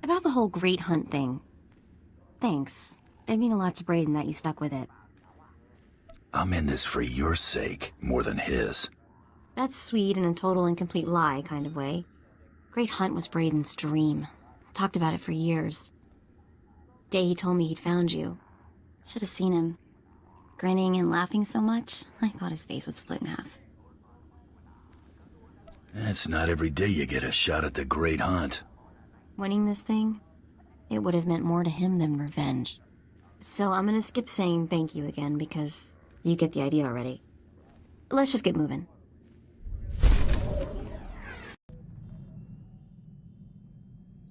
About the whole great hunt thing. Thanks. It'd mean a lot to Brayden that you stuck with it. I'm in this for your sake, more than his. That's sweet in a total and complete lie kind of way. Great Hunt was Brayden's dream. Talked about it for years. Day he told me he'd found you. Should have seen him. Grinning and laughing so much, I thought his face would split in half. It's not every day you get a shot at the Great Hunt. Winning this thing, it would have meant more to him than revenge. So I'm gonna skip saying thank you again because you get the idea already. Let's just get moving.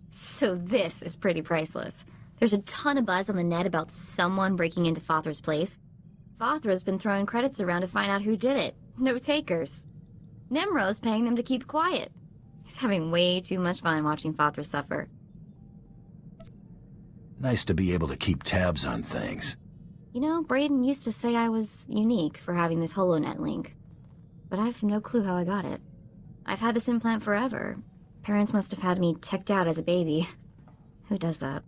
So this is pretty priceless. There's a ton of buzz on the net about someone breaking into Fothra's place. Fothra's been throwing credits around to find out who did it. No takers. Nemro's paying them to keep quiet. He's having way too much fun watching Fothra suffer. Nice to be able to keep tabs on things. You know, Brayden used to say I was unique for having this HoloNet link. But I've no clue how I got it. I've had this implant forever. Parents must have had me teched out as a baby. Who does that?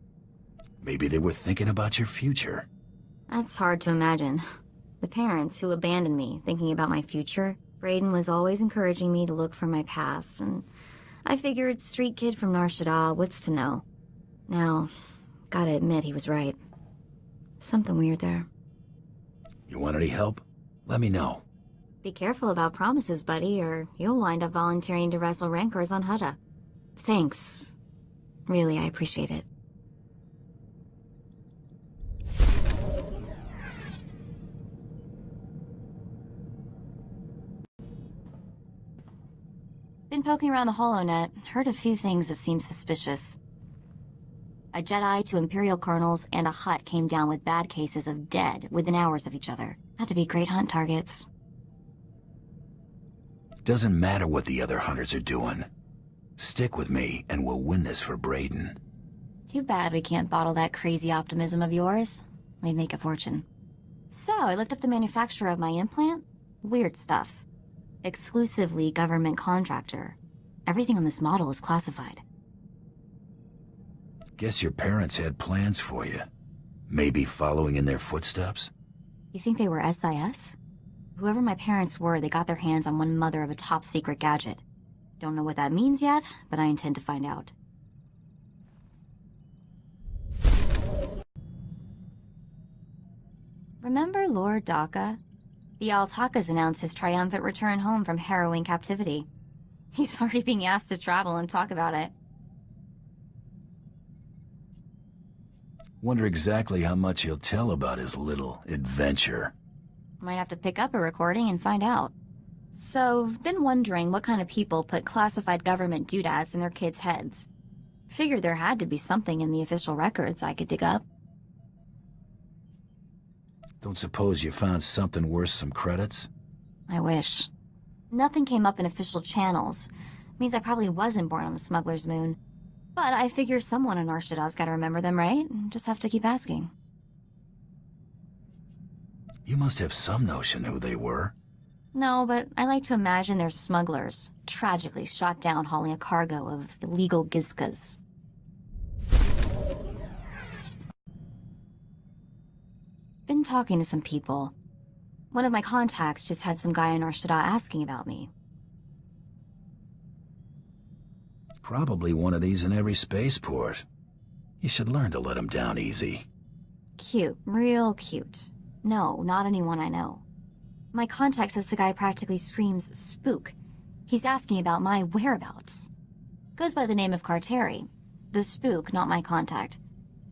Maybe they were thinking about your future. That's hard to imagine. The parents who abandoned me thinking about my future, Brayden was always encouraging me to look for my past, and I figured street kid from Nar Shaddaa, what's to know? Now, gotta admit he was right. Something weird there. You want any help? Let me know. Be careful about promises, buddy, or you'll wind up volunteering to wrestle rancors on Hutta. Thanks. Really, I appreciate it. Been poking around the HoloNet, heard a few things that seem suspicious. A Jedi, 2 Imperial colonels, and a Hutt came down with bad cases of dead within hours of each other. Had to be Great Hunt targets. Doesn't matter what the other hunters are doing. Stick with me, and we'll win this for Brayden. Too bad we can't bottle that crazy optimism of yours. We'd make a fortune. So, I looked up the manufacturer of my implant. Weird stuff. Exclusively government contractor. Everything on this model is classified. Guess your parents had plans for you. Maybe following in their footsteps? You think they were SIS? Whoever my parents were, they got their hands on one mother of a top-secret gadget. Don't know what that means yet, but I intend to find out. Remember Lord Daka? The Altakas announced his triumphant return home from harrowing captivity. He's already being asked to travel and talk about it. Wonder exactly how much he'll tell about his little adventure. Might have to pick up a recording and find out. So, been wondering what kind of people put classified government doodads in their kids' heads. Figured there had to be something in the official records I could dig up. Don't suppose you found something worth some credits? I wish. Nothing came up in official channels. Means I probably wasn't born on the smuggler's moon. But I figure someone in Nar Shaddaa's gotta remember them, right? Just have to keep asking. You must have some notion who they were. No, but I like to imagine they're smugglers, tragically shot down hauling a cargo of illegal gizkas. Been talking to some people. One of my contacts just had some guy in Nar Shaddaa asking about me. Probably one of these in every spaceport. You should learn to let him down easy. Cute, real cute. No, not anyone I know. My contact says the guy practically screams spook. He's asking about my whereabouts. Goes by the name of Carteri. The spook, not my contact.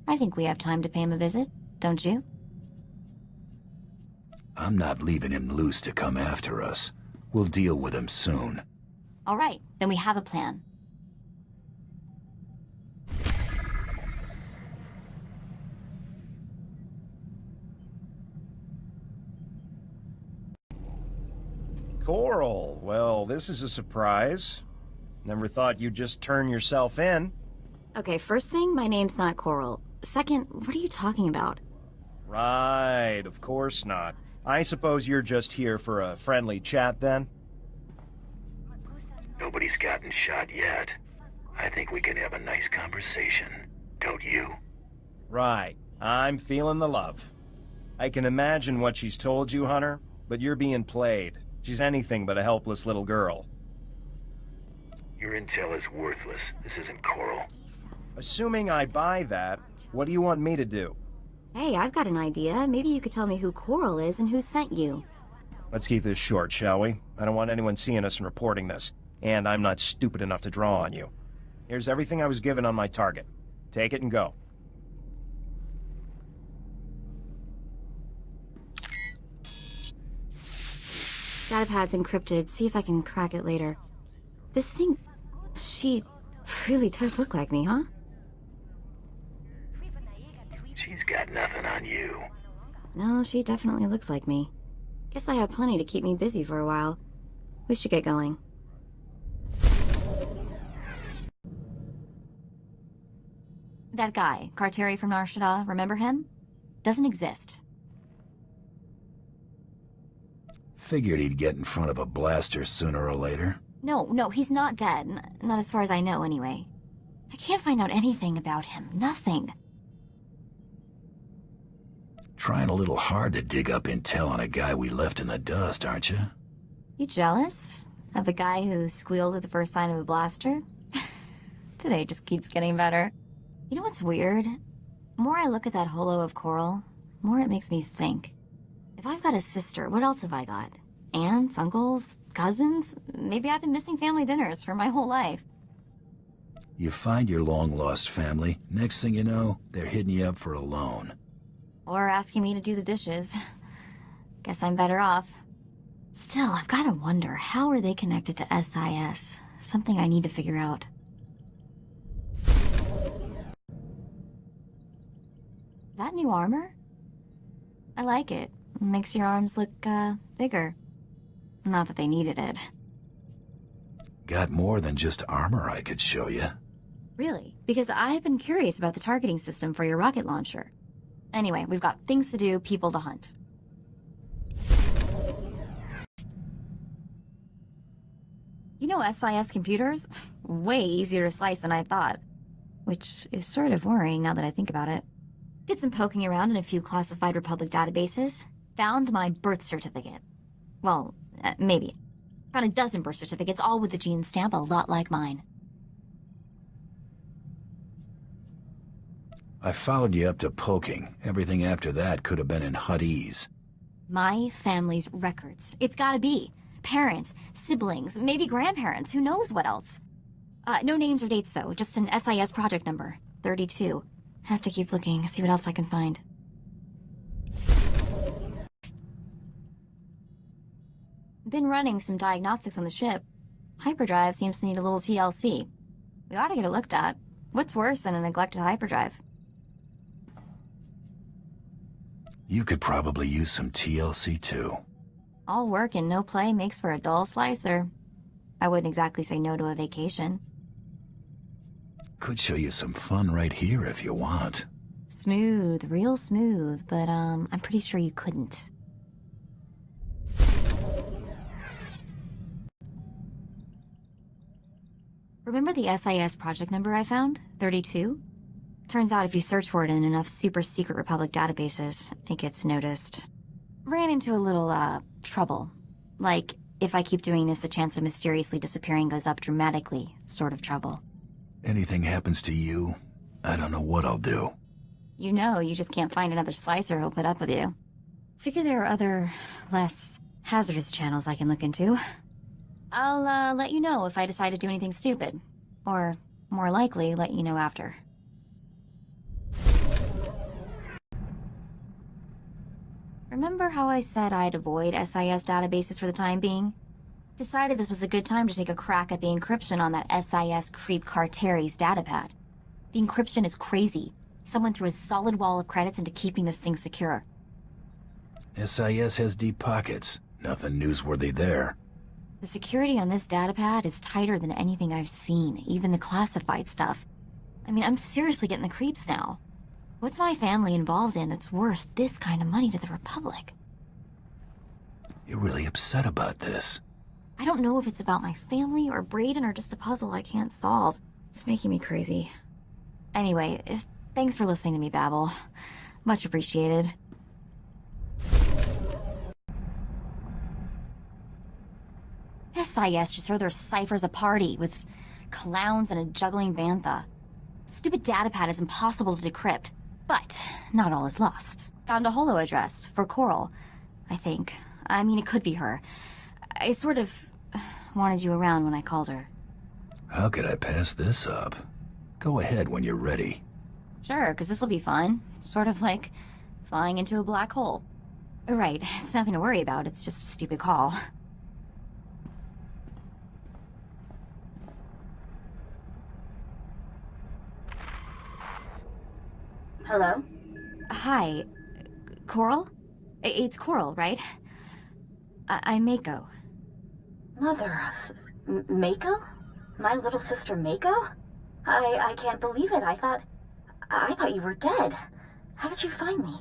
I think we have time to pay him a visit, don't you? I'm not leaving him loose to come after us. We'll deal with him soon. All right, then we have a plan. Coral, well, this is a surprise. Never thought you'd just turn yourself in. Okay, first thing, my name's not Coral. Second, what are you talking about? Right, of course not. I suppose you're just here for a friendly chat then? Nobody's gotten shot yet. I think like we can have a nice conversation, don't you? Right. I'm feeling the love. I can imagine what she's told you, Hunter, but you're being played. She's anything but a helpless little girl. Your intel is worthless. This isn't Coral. Assuming I buy that, what do you want me to do? Hey, I've got an idea. Maybe you could tell me who Coral is and who sent you. Let's keep this short, shall we? I don't want anyone seeing us and reporting this. And I'm not stupid enough to draw on you. Here's everything I was given on my target. Take it and go. Datapad's encrypted. See if I can crack it later. This thing... she really does look like me, huh? She's got nothing on you. No, she definitely looks like me. Guess I have plenty to keep me busy for a while. We should get going. That guy, Carteri from Nar Shaddaa, remember him? Doesn't exist. Figured he'd get in front of a blaster sooner or later. No, he's not dead. Not as far as I know, anyway. I can't find out anything about him. Nothing. Trying a little hard to dig up intel on a guy we left in the dust, aren't you? You jealous? Of a guy who squealed at the first sign of a blaster? Today just keeps getting better. You know what's weird? The more I look at that holo of Coral, the more it makes me think. If I've got a sister, what else have I got? Aunts, uncles, cousins? Maybe I've been missing family dinners for my whole life. You find your long-lost family, next thing you know, they're hitting you up for a loan. Or asking me to do the dishes. Guess I'm better off. Still, I've got to wonder, how are they connected to SIS? Something I need to figure out. That new armor? I like it. Makes your arms look, bigger. Not that they needed it. Got more than just armor I could show you. Really? Because I've been curious about the targeting system for your rocket launcher. Anyway, we've got things to do, people to hunt. You know SIS computers? Way easier to slice than I thought. Which is sort of worrying now that I think about it. Did some poking around in a few classified Republic databases. Found my birth certificate. Well, maybe. Found a dozen birth certificates, all with the gene stamp, a lot like mine. I followed you up to poking. Everything after that could have been in Huttese. My family's records. It's gotta be. Parents, siblings, maybe grandparents, who knows what else. No names or dates though, just an SIS project number. 32. Have to keep looking, see what else I can find. Been running some diagnostics on the ship. Hyperdrive seems to need a little TLC. We ought to get it looked at. What's worse than a neglected hyperdrive? You could probably use some TLC too. All work and no play makes for a dull slicer. I wouldn't exactly say no to a vacation. Could show you some fun right here if you want. Smooth, real smooth, but I'm pretty sure you couldn't. Remember the SIS project number I found? 32? Turns out if you search for it in enough super secret Republic databases, it gets noticed. Ran into a little, trouble. Like, if I keep doing this, the chance of mysteriously disappearing goes up dramatically, sort of trouble. Anything happens to you, I don't know what I'll do. You know, you just can't find another slicer who'll put up with you. Figure there are other, less hazardous channels I can look into. I'll, let you know if I decide to do anything stupid. Or, more likely, let you know after. Remember how I said I'd avoid SIS databases for the time being? Decided this was a good time to take a crack at the encryption on that SIS creep Carteri's datapad. The encryption is crazy. Someone threw a solid wall of credits into keeping this thing secure. SIS has deep pockets. Nothing newsworthy there. The security on this datapad is tighter than anything I've seen, even the classified stuff. I mean, I'm seriously getting the creeps now. What's my family involved in that's worth this kind of money to the Republic? You're really upset about this. I don't know if it's about my family or Brayden or just a puzzle I can't solve. It's making me crazy. Anyway, thanks for listening to me babble. Much appreciated. SIS just throw their ciphers a party with clowns and a juggling bantha. Stupid datapad is impossible to decrypt, but not all is lost. Found a holo address for Coral, I think. I mean, it could be her. I sort of wanted you around when I called her. How could I pass this up? Go ahead when you're ready. Sure, because this will be fun. Sort of like flying into a black hole. Right, it's nothing to worry about, it's just a stupid call. Hello? Hi. Coral? It's Coral, right? I'm Mako. Mother of... Mako? My little sister Mako? I can't believe it. I thought you were dead. How did you find me?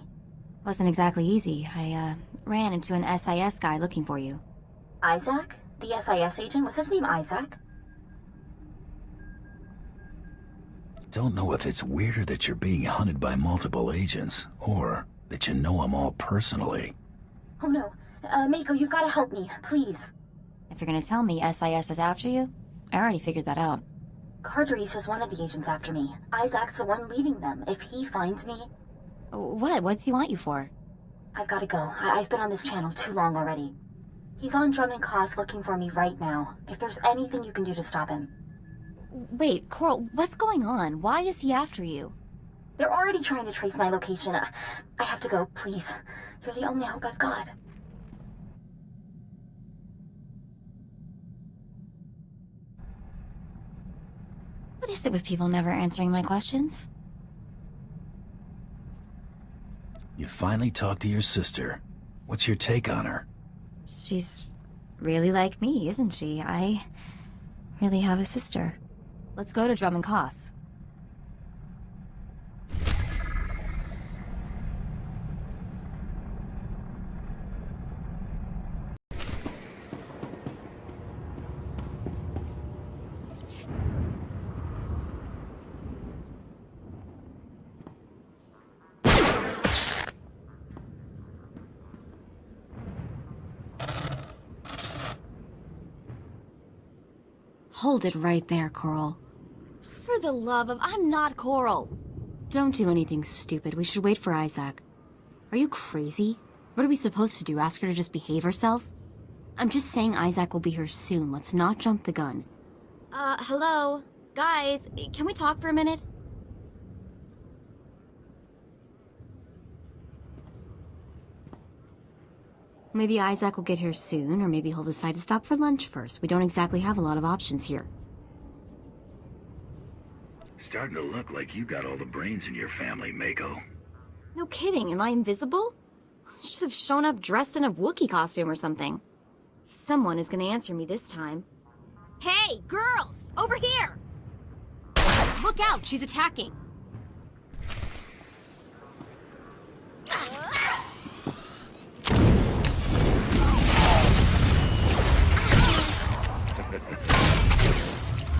Wasn't exactly easy. I ran into an SIS guy looking for you. Isaac? The SIS agent? Was his name Isaac? Don't know if it's weirder that you're being hunted by multiple agents, or that you know them all personally. Oh no. Mako, you've got to help me, please. If you're gonna tell me SIS is after you, I already figured that out. Cartery's just one of the agents after me. Isaac's the one leading them. If he finds me... What? What's he want you for? I've got to go. I've been on this channel too long already. He's on Drum and Cost looking for me right now. If there's anything you can do to stop him. Wait, Coral, what's going on? Why is he after you? They're already trying to trace my location. I have to go, please. You're the only hope I've got. What is it with people never answering my questions? You finally talked to your sister. What's your take on her? She's really like me, isn't she? I really have a sister. Let's go to Drum and Cost. Hold it right there, Coral. For the love of... I'm not Coral! Don't do anything stupid. We should wait for Isaac. Are you crazy? What are we supposed to do? Ask her to just behave herself? I'm just saying Isaac will be here soon. Let's not jump the gun. Hello? Guys, can we talk for a minute? Maybe Isaac will get here soon, or maybe he'll decide to stop for lunch first. We don't exactly have a lot of options here. Starting to look like you got all the brains in your family, Mako. No kidding, am I invisible? I should have shown up dressed in a Wookiee costume or something. Someone is gonna answer me this time. Hey, girls! Over here! Look out, she's attacking!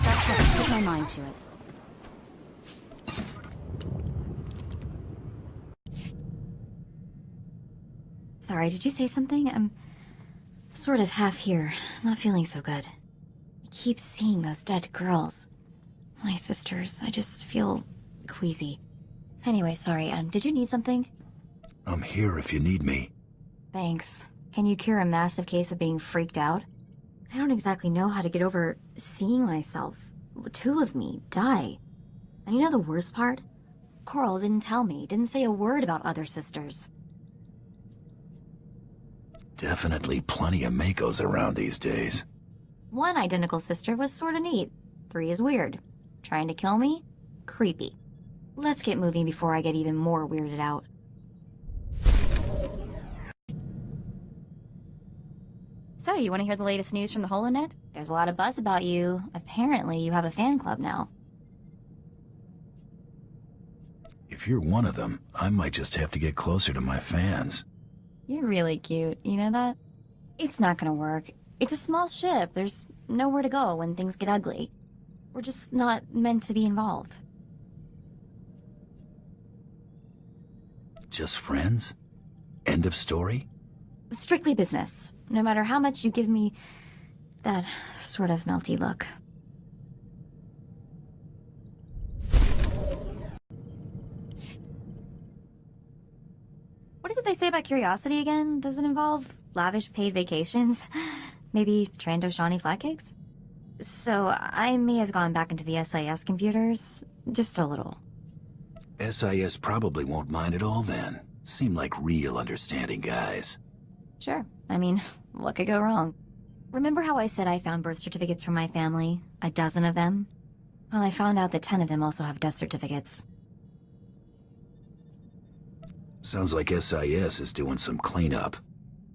That's right, put my mind to it. Sorry, did you say something? I'm sort of half here, not feeling so good. I keep seeing those dead girls. My sisters, I just feel queasy. Anyway, sorry, did you need something? I'm here if you need me. Thanks. Can you cure a massive case of being freaked out? I don't exactly know how to get over seeing myself, two of me, die. And you know the worst part? Coral didn't tell me, didn't say a word about other sisters. Definitely plenty of Makos around these days. One identical sister was sorta neat. 3 is weird. Trying to kill me? Creepy. Let's get moving before I get even more weirded out. So, you want to hear the latest news from the HoloNet? There's a lot of buzz about you. Apparently, you have a fan club now. If you're one of them, I might just have to get closer to my fans. You're really cute, you know that? It's not gonna work. It's a small ship. There's nowhere to go when things get ugly. We're just not meant to be involved. Just friends? End of story? Strictly business, no matter how much you give me that sort of melty look. What is it they say about curiosity again? Does it involve lavish paid vacations? Maybe Trando Shawnee flat cakes? So I may have gone back into the SIS computers, just a little. SIS probably won't mind at all then. Seem like real understanding guys. Sure. I mean, what could go wrong? Remember how I said I found birth certificates from my family? A dozen of them? Well, I found out that 10 of them also have death certificates. Sounds like SIS is doing some cleanup.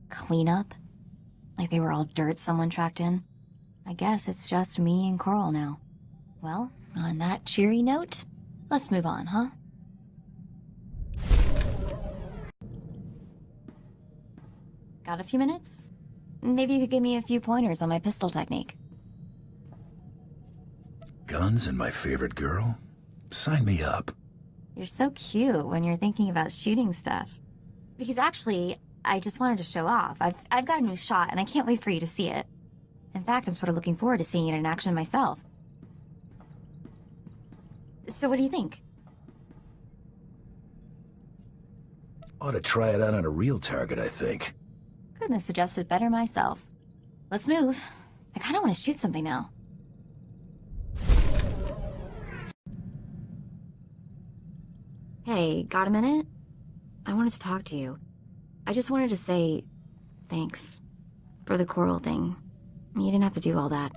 Cleanup? Like they were all dirt someone tracked in? I guess it's just me and Coral now. Well, on that cheery note, let's move on, huh? Got a few minutes? Maybe you could give me a few pointers on my pistol technique. Guns and my favorite girl? Sign me up. You're so cute when you're thinking about shooting stuff. Because actually, I just wanted to show off. I've got a new shot and I can't wait for you to see it. In fact, I'm sort of looking forward to seeing it in action myself. So what do you think? Ought to try it out on a real target, I think. Couldn't have suggested better myself. Let's move. I kind of want to shoot something now. Hey, got a minute? I wanted to talk to you. I just wanted to say thanks for the Coral thing. You didn't have to do all that.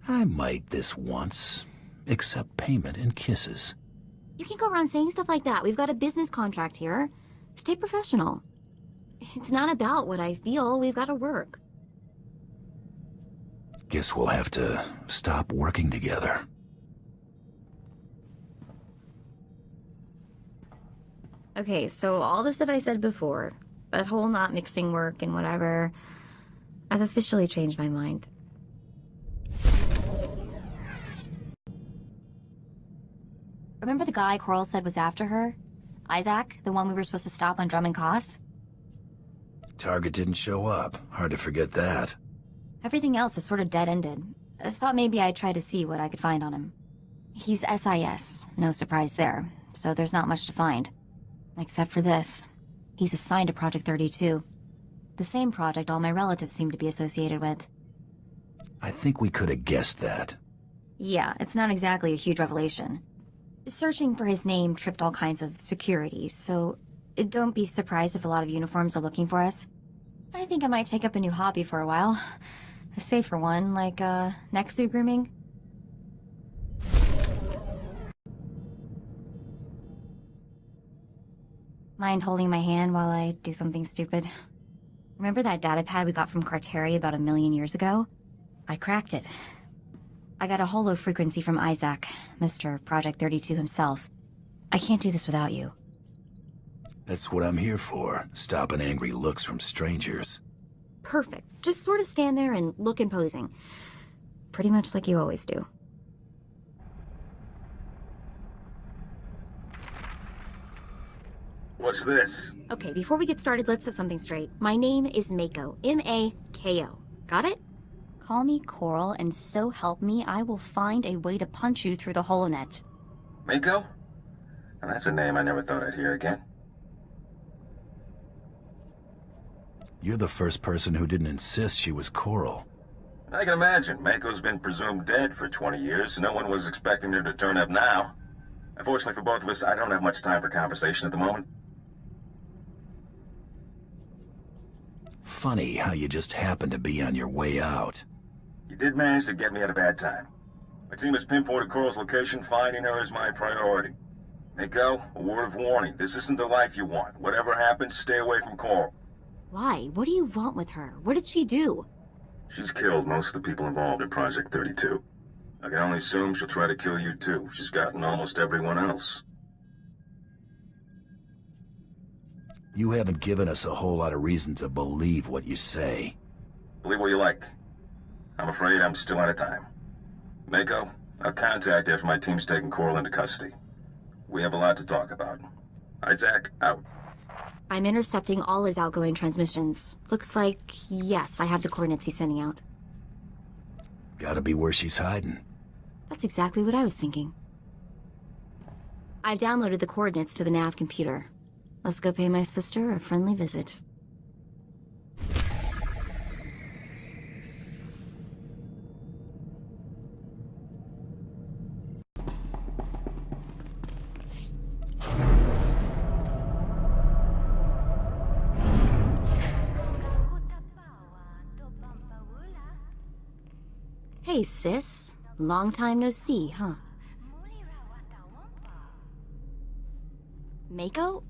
I might this once. Accept payment and kisses. You can't go around saying stuff like that. We've got a business contract here. Stay professional. It's not about what I feel. We've got to work. Guess we'll have to stop working together. Okay, so all the stuff I said before, that whole not mixing work and whatever, I've officially changed my mind. Remember the guy Coral said was after her? Isaac, the one we were supposed to stop on Drummond Costs? Target didn't show up. Hard to forget that. Everything else is sort of dead-ended. I thought maybe I'd try to see what I could find on him. He's SIS, no surprise there, so there's not much to find. Except for this. He's assigned to Project 32. The same project all my relatives seem to be associated with. I think we could have guessed that. Yeah, it's not exactly a huge revelation. Searching for his name tripped all kinds of security, so don't be surprised if a lot of uniforms are looking for us. I think I might take up a new hobby for a while. A safer one, like, neck suit grooming. Mind holding my hand while I do something stupid? Remember that data pad we got from Cadera about 1 million years ago? I cracked it. I got a holo frequency from Isaac, Mr. Project 32 himself. I can't do this without you. That's what I'm here for, stopping angry looks from strangers. Perfect. Just sort of stand there and look imposing. Pretty much like you always do. What's this? Okay, before we get started, let's set something straight. My name is Mako. M-A-K-O. Got it? Call me Coral, and so help me, I will find a way to punch you through the holonet. Mako? And that's a name I never thought I'd hear again. You're the first person who didn't insist she was Coral. I can imagine. Mako's been presumed dead for 20 years. No one was expecting her to turn up now. Unfortunately for both of us, I don't have much time for conversation at the moment. Funny how you just happened to be on your way out. You did manage to get me at a bad time. My team has pinpointed Coral's location. Finding her is my priority. Mako, a word of warning. This isn't the life you want. Whatever happens, stay away from Coral. Why? What do you want with her? What did she do? She's killed most of the people involved in Project 32. I can only assume she'll try to kill you too. She's gotten almost everyone else. You haven't given us a whole lot of reason to believe what you say. Believe what you like. I'm afraid I'm still out of time. Mako, I'll contact after my team's taken Coral into custody. We have a lot to talk about. Isaac, out. I'm intercepting all his outgoing transmissions. Looks like, yes, I have the coordinates he's sending out. Gotta be where she's hiding. That's exactly what I was thinking. I've downloaded the coordinates to the nav computer. Let's go pay my sister a friendly visit. Hey, sis. Long time no see, huh? Mako?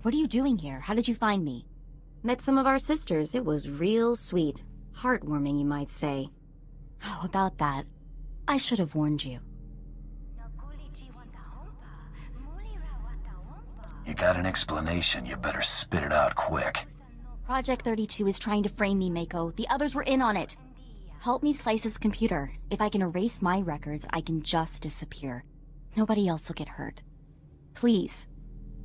What are you doing here? How did you find me? Met some of our sisters. It was real sweet. Heartwarming, you might say. How about that? I should have warned you. You got an explanation, you better spit it out quick. Project 32 is trying to frame me, Mako. The others were in on it. Help me slice his computer. If I can erase my records, I can just disappear. Nobody else will get hurt. Please.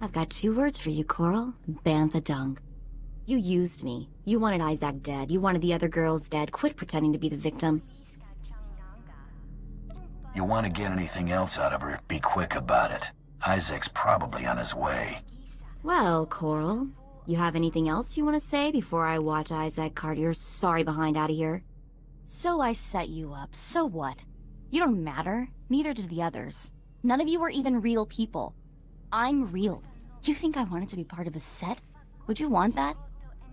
I've got 2 words for you, Coral. Bantha dung. You used me. You wanted Isaac dead. You wanted the other girls dead. Quit pretending to be the victim. You want to get anything else out of her, be quick about it. Isaac's probably on his way. Well, Coral, you have anything else you want to say before I watch Isaac cart your sorry behind out of here? So I set you up. So what? You don't matter. Neither did the others. None of you are even real people. I'm real. You think I wanted to be part of a set? Would you want that?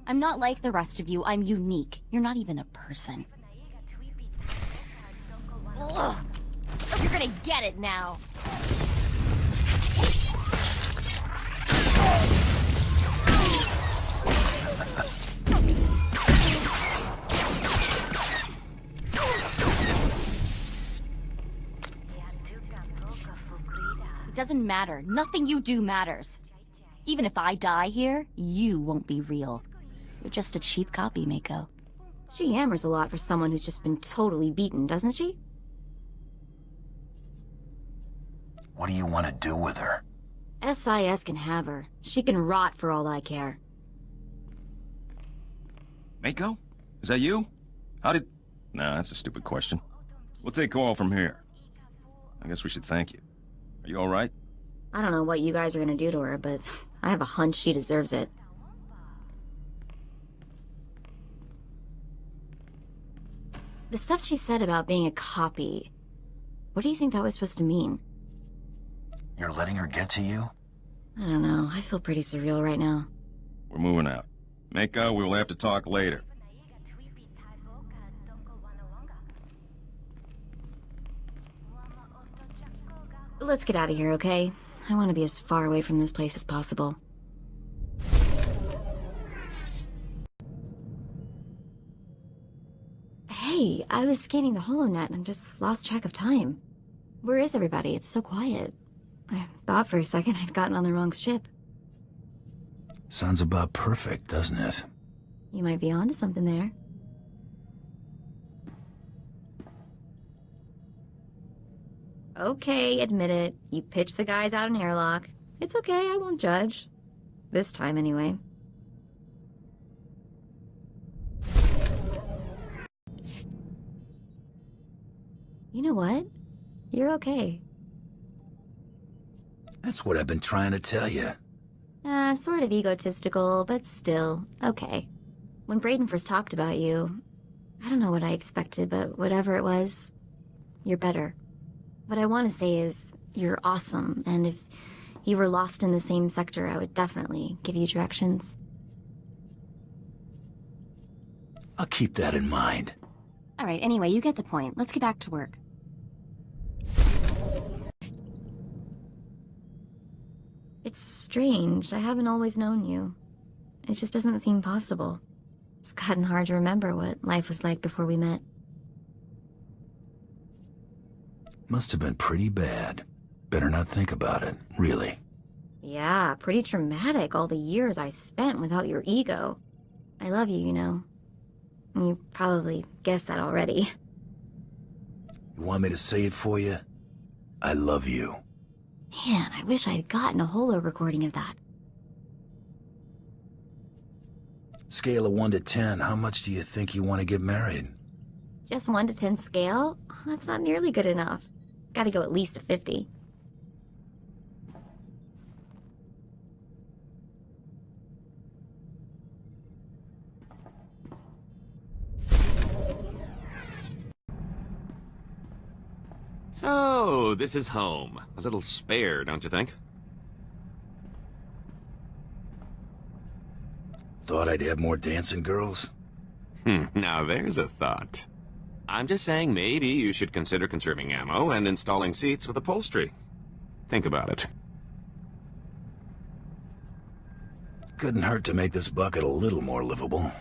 I'm not like the rest of you. I'm unique. You're not even a person. Ugh. You're gonna get it now. It doesn't matter. Nothing you do matters. Even if I die here, you won't be real. You're just a cheap copy, Mako. She hammers a lot for someone who's just been totally beaten, doesn't she? What do you want to do with her? SIS can have her. She can rot for all I care. Mako? Is that you? How did... Nah, that's a stupid question. We'll take Coral from here. I guess we should thank you. Are you alright? I don't know what you guys are gonna do to her, but I have a hunch she deserves it. The stuff she said about being a copy... What do you think that was supposed to mean? You're letting her get to you? I don't know. I feel pretty surreal right now. We're moving out. Mako, we will have to talk later. Let's get out of here, okay? I want to be as far away from this place as possible. Hey, I was scanning the holonet and just lost track of time. Where is everybody? It's so quiet. I thought for a second I'd gotten on the wrong ship. Sounds about perfect, doesn't it? You might be onto something there. Okay, admit it. You pitched the guys out an airlock. It's okay, I won't judge. This time, anyway. You know what? You're okay. That's what I've been trying to tell you. Sort of egotistical, but still, okay. When Brayden first talked about you, I don't know what I expected, but whatever it was, you're better. What I want to say is, you're awesome, and if you were lost in the same sector, I would definitely give you directions. I'll keep that in mind. Alright, anyway, you get the point. Let's get back to work. It's strange. I haven't always known you. It just doesn't seem possible. It's gotten hard to remember what life was like before we met. Must have been pretty bad. Better not think about it, really. Yeah, pretty traumatic, all the years I spent without your ego. I love you, you know. You probably guessed that already. You want me to say it for you? I love you. Man, I wish I'd gotten a holo recording of that. Scale of 1 to 10, how much do you think you want to get married? Just 1 to 10 scale? That's not nearly good enough. Gotta go at least a 50. So, this is home. A little spare, don't you think? Thought I'd have more dancing girls? Now there's a thought. I'm just saying maybe you should consider conserving ammo and installing seats with upholstery. Think about it. Couldn't hurt to make this bucket a little more livable.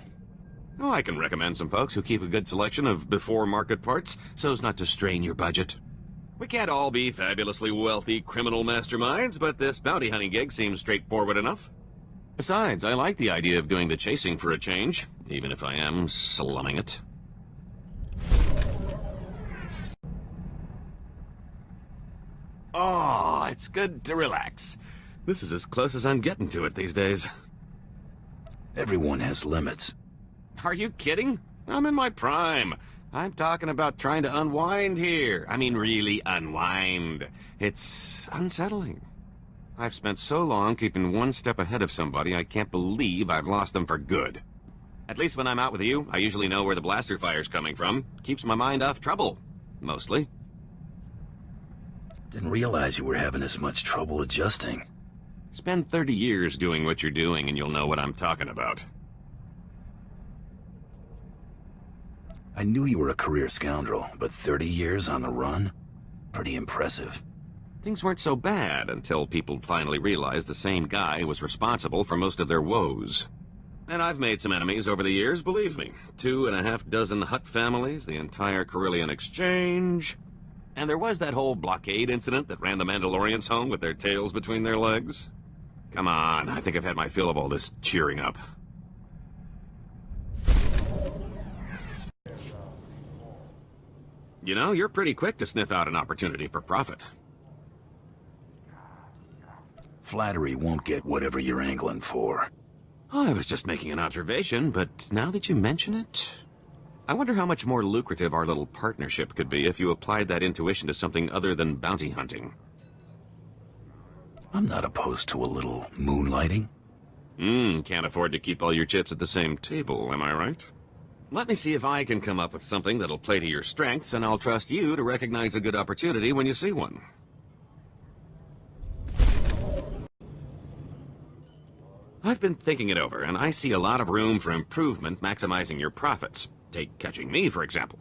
Oh, I can recommend some folks who keep a good selection of before-market parts so as not to strain your budget. We can't all be fabulously wealthy criminal masterminds, but this bounty hunting gig seems straightforward enough. Besides, I like the idea of doing the chasing for a change, even if I am slumming it. Oh, it's good to relax. This is as close as I'm getting to it these days. Everyone has limits. Are you kidding? I'm in my prime. I'm talking about trying to unwind here. I mean, really unwind. It's unsettling. I've spent so long keeping one step ahead of somebody, I can't believe I've lost them for good. At least when I'm out with you, I usually know where the blaster fire's coming from. Keeps my mind off trouble. Mostly. Didn't realize you were having this much trouble adjusting. Spend 30 years doing what you're doing and you'll know what I'm talking about. I knew you were a career scoundrel, but 30 years on the run? Pretty impressive. Things weren't so bad until people finally realized the same guy was responsible for most of their woes. And I've made some enemies over the years, believe me. 2.5 Hutt families, the entire Carillion Exchange. And there was that whole blockade incident that ran the Mandalorians home with their tails between their legs. Come on, I think I've had my fill of all this cheering up. You know, you're pretty quick to sniff out an opportunity for profit. Flattery won't get whatever you're angling for. Oh, I was just making an observation, but now that you mention it, I wonder how much more lucrative our little partnership could be if you applied that intuition to something other than bounty hunting. I'm not opposed to a little moonlighting. Can't afford to keep all your chips at the same table, am I right? Let me see if I can come up with something that'll play to your strengths, and I'll trust you to recognize a good opportunity when you see one. I've been thinking it over, and I see a lot of room for improvement maximizing your profits. Take catching me, for example.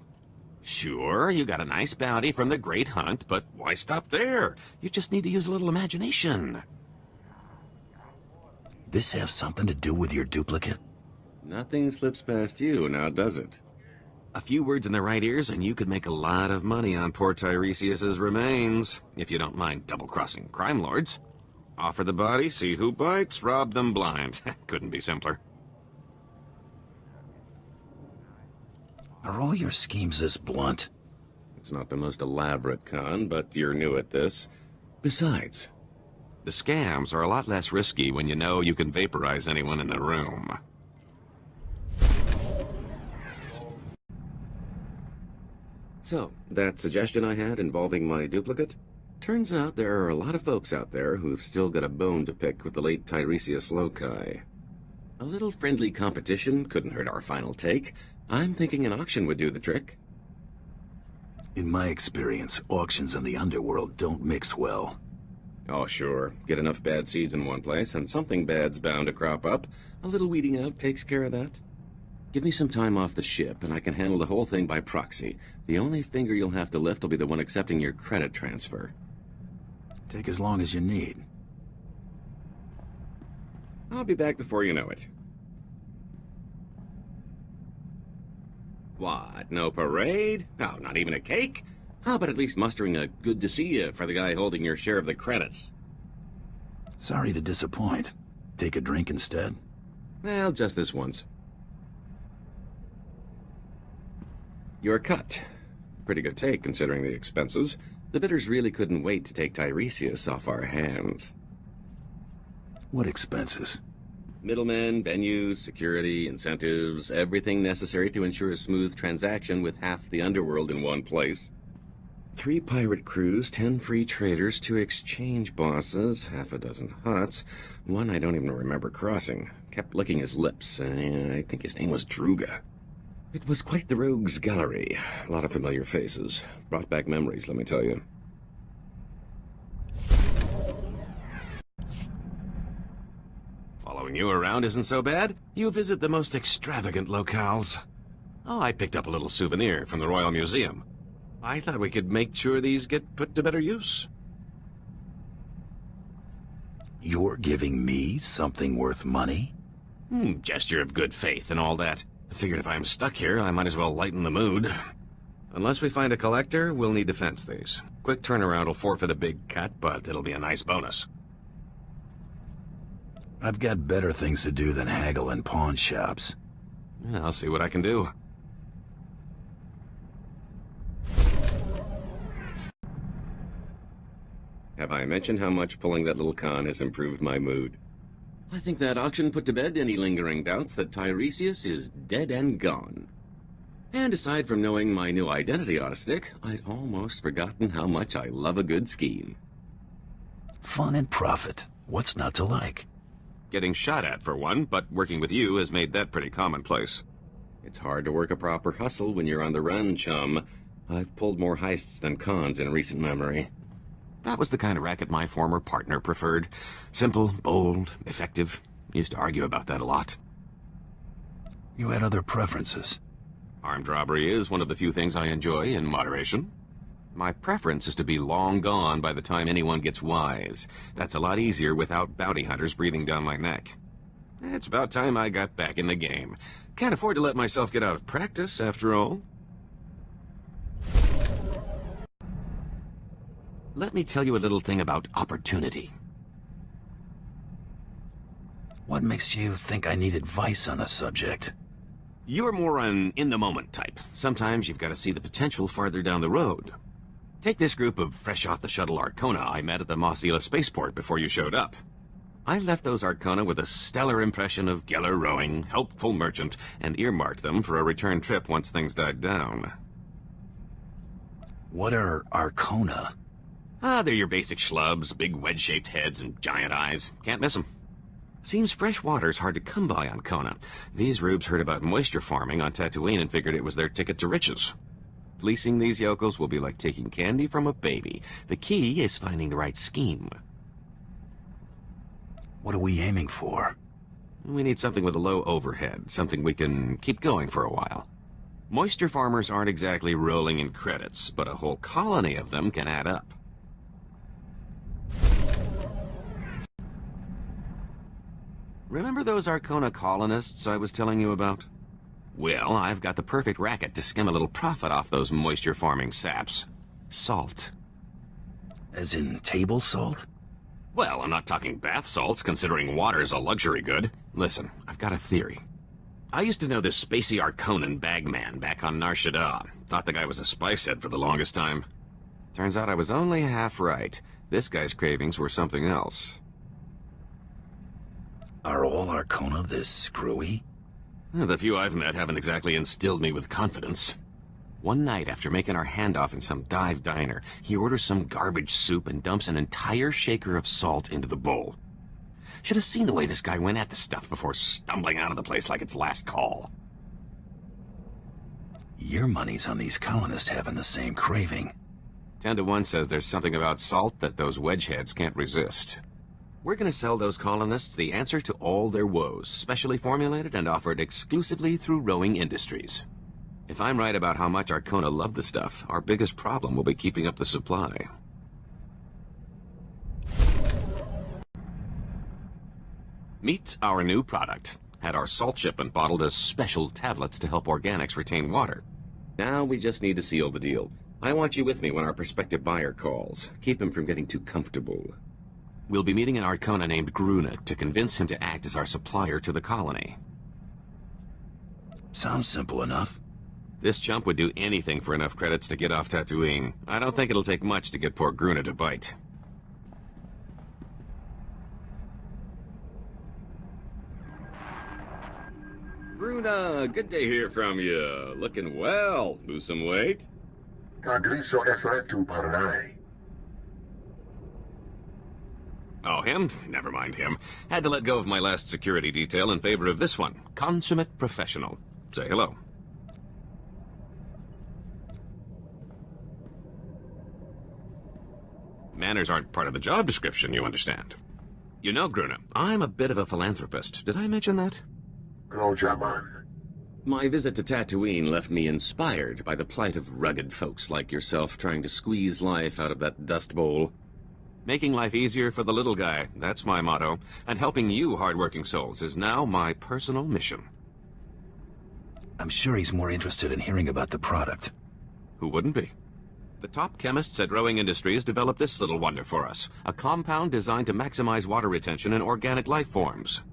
Sure, you got a nice bounty from the Great Hunt, but why stop there? You just need to use a little imagination. This have something to do with your duplicate? Nothing slips past you, now does it? A few words in the right ears, and you could make a lot of money on poor Tiresias's remains, if you don't mind double-crossing crime lords. Offer the body, see who bites, rob them blind. Couldn't be simpler. Are all your schemes this blunt? It's not the most elaborate con, but you're new at this. Besides, the scams are a lot less risky when you know you can vaporize anyone in the room. So, that suggestion I had involving my duplicate? Turns out there are a lot of folks out there who've still got a bone to pick with the late Tiresias Loci. A little friendly competition couldn't hurt our final take. I'm thinking an auction would do the trick. In my experience, auctions in the underworld don't mix well. Oh, sure. Get enough bad seeds in one place, and something bad's bound to crop up. A little weeding out takes care of that. Give me some time off the ship, and I can handle the whole thing by proxy. The only finger you'll have to lift will be the one accepting your credit transfer. Take as long as you need. I'll be back before you know it. What, no parade? Oh, not even a cake? How about at least mustering a good to see you for the guy holding your share of the credits? Sorry to disappoint. Take a drink instead? Well, just this once. Your cut. Pretty good take, considering the expenses. The bidders really couldn't wait to take Tiresias off our hands. What expenses? Middlemen, venues, security, incentives, everything necessary to ensure a smooth transaction with half the underworld in one place. 3 pirate crews, 10 free traders, 2 exchange bosses, half a dozen huts, 1 I don't even remember crossing. Kept licking his lips. I think his name was Druga. It was quite the rogues' gallery. A lot of familiar faces. Brought back memories, let me tell you. Following you around isn't so bad. You visit the most extravagant locales. Oh, I picked up a little souvenir from the Royal Museum. I thought we could make sure these get put to better use. You're giving me something worth money? Gesture of good faith and all that. I figured if I'm stuck here, I might as well lighten the mood. Unless we find a collector, we'll need to fence these. Quick turnaround will forfeit a big cut, but it'll be a nice bonus. I've got better things to do than haggle in pawn shops. I'll see what I can do. Have I mentioned how much pulling that little con has improved my mood? I think that auction put to bed any lingering doubts that Tiresias is dead and gone. And aside from knowing my new identity on a stick, I'd almost forgotten how much I love a good scheme. Fun and profit. What's not to like? Getting shot at, for one, but working with you has made that pretty commonplace. It's hard to work a proper hustle when you're on the run, chum. I've pulled more heists than cons in recent memory. That was the kind of racket my former partner preferred. Simple, bold, effective. Used to argue about that a lot. You had other preferences. Armed robbery is one of the few things I enjoy in moderation. My preference is to be long gone by the time anyone gets wise. That's a lot easier without bounty hunters breathing down my neck. It's about time I got back in the game. Can't afford to let myself get out of practice, after all. Let me tell you a little thing about opportunity. What makes you think I need advice on the subject? You're more an in-the-moment type. Sometimes you've got to see the potential farther down the road. Take this group of fresh-off-the-shuttle Arcona I met at the Mossila spaceport before you showed up. I left those Arcona with a stellar impression of Geller rowing, helpful merchant, and earmarked them for a return trip once things died down. What are Arcona? They're your basic schlubs, big wedge-shaped heads and giant eyes. Can't miss them. Seems fresh water's hard to come by on Kona. These rubes heard about moisture farming on Tatooine and figured it was their ticket to riches. Fleecing these yokels will be like taking candy from a baby. The key is finding the right scheme. What are we aiming for? We need something with a low overhead, something we can keep going for a while. Moisture farmers aren't exactly rolling in credits, but a whole colony of them can add up. Remember those Arcona colonists I was telling you about? Well, I've got the perfect racket to skim a little profit off those moisture-farming saps. Salt. As in table salt? Well, I'm not talking bath salts, considering water's a luxury good. Listen, I've got a theory. I used to know this spacey Arconan bagman back on Nar Shaddaa. Thought the guy was a spice head for the longest time. Turns out I was only half right. This guy's cravings were something else. Are all Arcona this screwy? The few I've met haven't exactly instilled me with confidence. One night after making our handoff in some dive diner, he orders some garbage soup and dumps an entire shaker of salt into the bowl. Should have seen the way this guy went at the stuff before stumbling out of the place like its last call. Your money's on these colonists having the same craving. 10 to 1 says there's something about salt that those wedgeheads can't resist. We're going to sell those colonists the answer to all their woes, specially formulated and offered exclusively through Rowing Industries. If I'm right about how much Arcona love the stuff, our biggest problem will be keeping up the supply. Meet our new product. Had our salt shipment bottled as special tablets to help organics retain water. Now we just need to seal the deal. I want you with me when our prospective buyer calls. Keep him from getting too comfortable. We'll be meeting an Arcona named Gruna to convince him to act as our supplier to the colony. Sounds simple enough. This chump would do anything for enough credits to get off Tatooine. I don't think it'll take much to get poor Gruna to bite. Gruna, good to hear from you. Looking well. Lose some weight? Kagriso esretu paranai. Oh, him? Never mind him. Had to let go of my last security detail in favor of this one. Consummate professional. Say hello. Manners aren't part of the job description, you understand. You know, Gruna, I'm a bit of a philanthropist. Did I mention that? Grojaman. My visit to Tatooine left me inspired by the plight of rugged folks like yourself trying to squeeze life out of that dust bowl. Making life easier for the little guy, that's my motto. And helping you hardworking souls is now my personal mission. I'm sure he's more interested in hearing about the product. Who wouldn't be? The top chemists at Rowing Industries developed this little wonder for us. A compound designed to maximize water retention in organic life forms.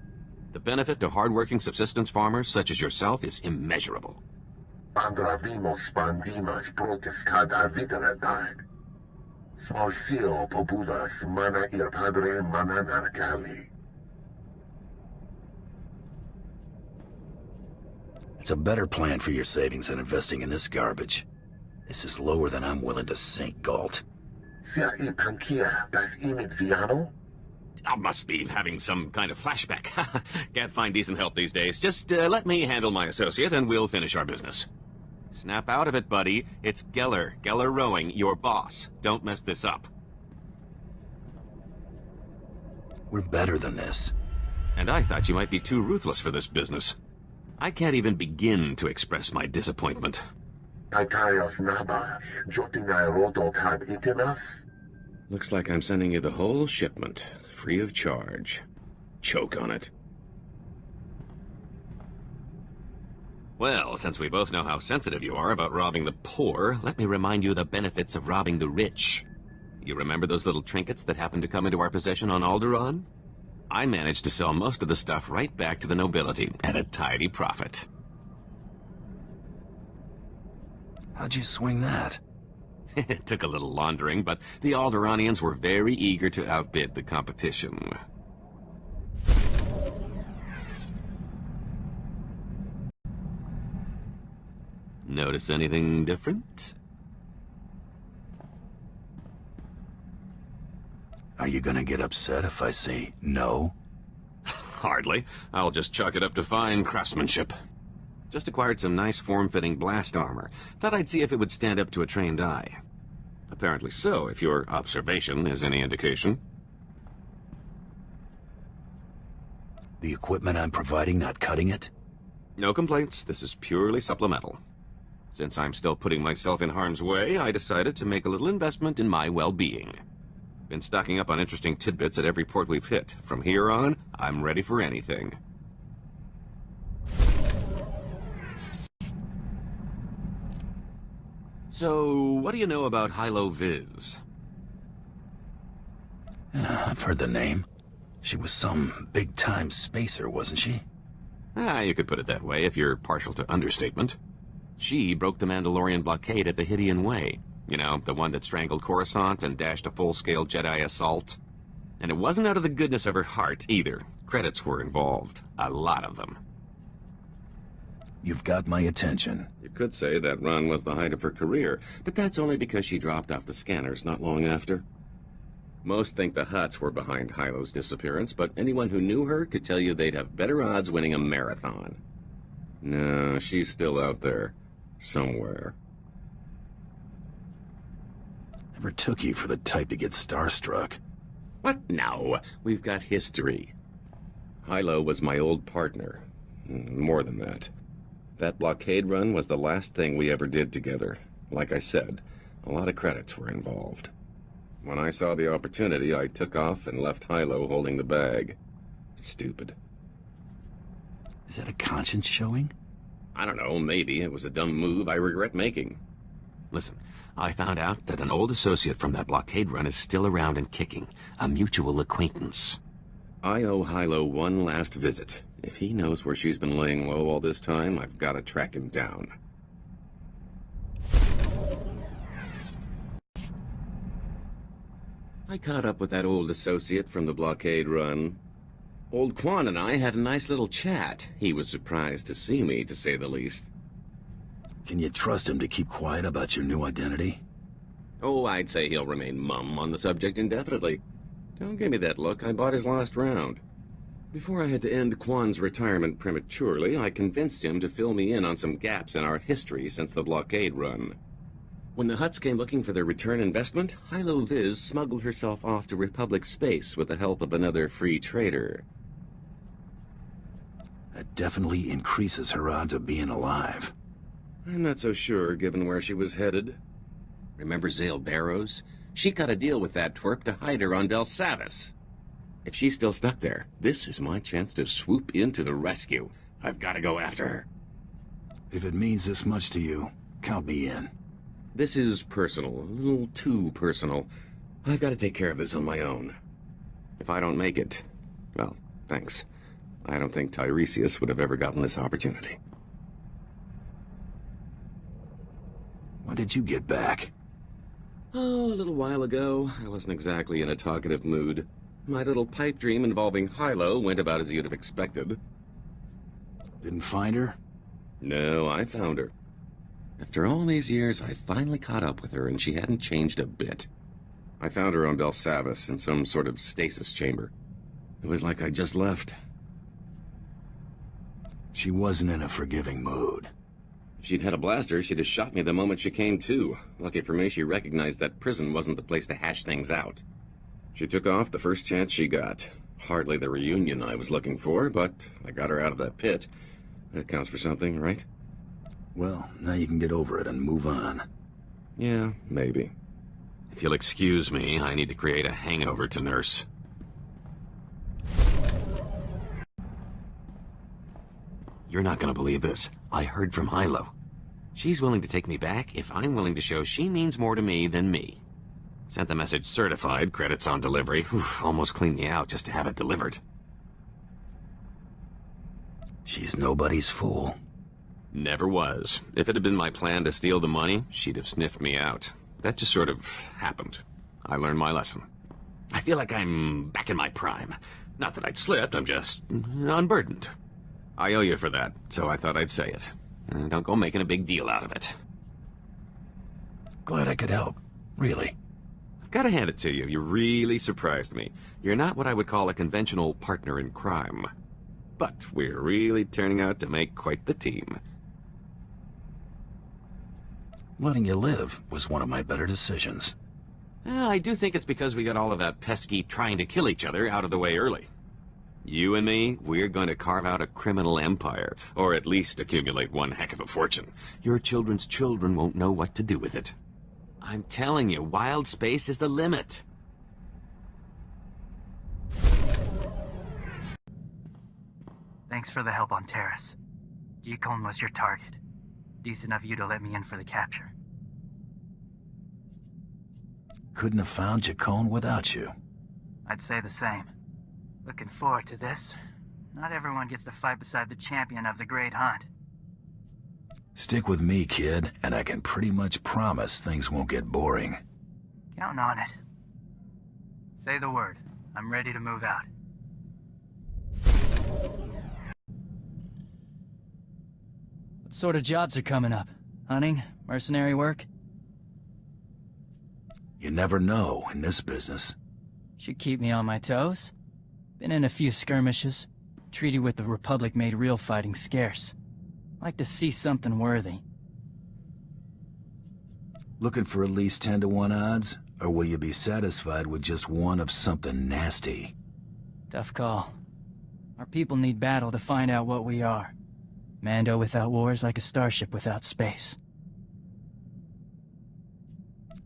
The benefit to hardworking subsistence farmers such as yourself is immeasurable. Andravimos pandimas protescad aviteradad. Smalsio populas mana ir padre mana nargali. It's a better plan for your savings than investing in this garbage. This is lower than I'm willing to sink, Gault. Sia I pankia das imid viano? I must be having some kind of flashback. Can't find decent help these days. Just let me handle my associate and we'll finish our business. Snap out of it, buddy. It's Geller. Geller Rowing, your boss. Don't mess this up. We're better than this. And I thought you might be too ruthless for this business. I can't even begin to express my disappointment. Kaikaios naba, jotinai rodo cab itinas? Looks like I'm sending you the whole shipment, free of charge. Choke on it. Well, since we both know how sensitive you are about robbing the poor, let me remind you of the benefits of robbing the rich. You remember those little trinkets that happened to come into our possession on Alderaan? I managed to sell most of the stuff right back to the nobility at a tidy profit. How'd you swing that? It took a little laundering, but the Alderaanians were very eager to outbid the competition. Notice anything different? Are you gonna get upset if I say no? Hardly. I'll just chalk it up to fine craftsmanship. Just acquired some nice form-fitting blast armor. Thought I'd see if it would stand up to a trained eye. Apparently so, if your observation is any indication. The equipment I'm providing not cutting it? No complaints. This is purely supplemental. Since I'm still putting myself in harm's way, I decided to make a little investment in my well-being. Been stocking up on interesting tidbits at every port we've hit. From here on, I'm ready for anything. So, what do you know about Hilo Viz? I've heard the name. She was some big-time spacer, wasn't she? You could put it that way if you're partial to understatement. She broke the Mandalorian blockade at the Hydian Way. You know, the one that strangled Coruscant and dashed a full-scale Jedi assault. And it wasn't out of the goodness of her heart, either. Credits were involved. A lot of them. You've got my attention. You could say that run was the height of her career, but that's only because she dropped off the scanners not long after. Most think the Hutts were behind Hilo's disappearance, but anyone who knew her could tell you they'd have better odds winning a marathon. No, she's still out there. Somewhere. Never took you for the type to get starstruck. What? No. We've got history. Hilo was my old partner. More than that. That blockade run was the last thing we ever did together. Like I said, a lot of credits were involved. When I saw the opportunity, I took off and left Hilo holding the bag. Stupid. Is that a conscience showing? I don't know, maybe. It was a dumb move I regret making. Listen, I found out that an old associate from that blockade run is still around and kicking. A mutual acquaintance. I owe Hilo one last visit. If he knows where she's been laying low all this time, I've got to track him down. I caught up with that old associate from the blockade run. Old Quan and I had a nice little chat. He was surprised to see me, to say the least. Can you trust him to keep quiet about your new identity? Oh, I'd say he'll remain mum on the subject indefinitely. Don't give me that look. I bought his last round. Before I had to end Quan's retirement prematurely, I convinced him to fill me in on some gaps in our history since the blockade run. When the Hutts came looking for their return investment, Hilo Viz smuggled herself off to Republic space with the help of another free trader. That definitely increases her odds of being alive. I'm not so sure, given where she was headed. Remember Zale Barrows? She cut a deal with that twerp to hide her on Belsavis. If she's still stuck there, this is my chance to swoop in to the rescue. I've got to go after her. If it means this much to you, count me in. This is personal, a little too personal. I've got to take care of this on my own. If I don't make it, well, thanks. I don't think Tiresias would have ever gotten this opportunity. When did you get back? Oh, a little while ago. I wasn't exactly in a talkative mood. My little pipe dream involving Hilo went about as you'd have expected. Didn't find her? No, I found her. After all these years, I finally caught up with her, and she hadn't changed a bit. I found her on Belsavis in some sort of stasis chamber. It was like I just left. She wasn't in a forgiving mood. If she'd had a blaster, she'd have shot me the moment she came to. Lucky for me, she recognized that prison wasn't the place to hash things out. She took off the first chance she got. Hardly the reunion I was looking for, but I got her out of that pit. That counts for something, right? Well, now you can get over it and move on. Yeah, maybe. If you'll excuse me, I need to create a hangover to nurse. You're not gonna believe this. I heard from Hilo. She's willing to take me back if I'm willing to show she means more to me than me. Sent the message certified, credits on delivery. Whew, almost cleaned me out just to have it delivered. She's nobody's fool. Never was. If it had been my plan to steal the money, she'd have sniffed me out. That just sort of happened. I learned my lesson. I feel like I'm back in my prime. Not that I'd slipped, I'm just unburdened. I owe you for that, so I thought I'd say it. Don't go making a big deal out of it. Glad I could help. Really. I've got to hand it to you. You really surprised me. You're not what I would call a conventional partner in crime. But we're really turning out to make quite the team. Letting you live was one of my better decisions. I do think it's because we got all of that pesky trying to kill each other out of the way early. You and me, we're going to carve out a criminal empire, or at least accumulate one heck of a fortune. Your children's children won't know what to do with it. I'm telling you, wild space is the limit. Thanks for the help on Terrace. Deacon was your target. Decent of you to let me in for the capture. Couldn't have found Jacone without you. I'd say the same. Looking forward to this. Not everyone gets to fight beside the champion of the Great Hunt. Stick with me, kid, and I can pretty much promise things won't get boring. Counting on it. Say the word. I'm ready to move out. What sort of jobs are coming up? Hunting? Mercenary work? You never know in this business. Should keep me on my toes. Been in a few skirmishes. Treaty with the Republic made real fighting scarce. Like to see something worthy. Looking for at least 10 to 1 odds? Or will you be satisfied with just one of something nasty? Tough call. Our people need battle to find out what we are. Mando without war is like a starship without space.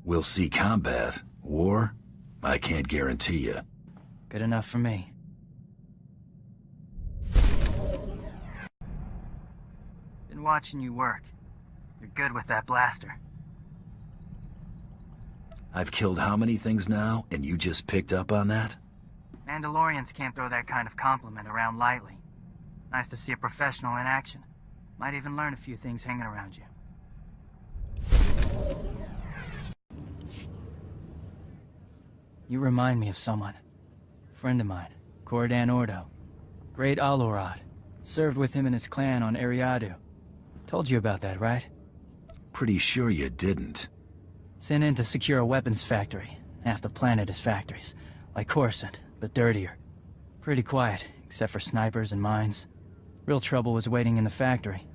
We'll see combat. War? I can't guarantee you. Good enough for me. Been watching you work. You're good with that blaster. I've killed how many things now, and you just picked up on that? Mandalorians can't throw that kind of compliment around lightly. Nice to see a professional in action. Might even learn a few things hanging around you. You remind me of someone. Friend of mine, Cordan Ordo. Great Alorad. Served with him and his clan on Ariadu. Told you about that, right? Pretty sure you didn't. Sent in to secure a weapons factory. Half the planet is factories. Like Coruscant, but dirtier. Pretty quiet, except for snipers and mines. Real trouble was waiting in the factory.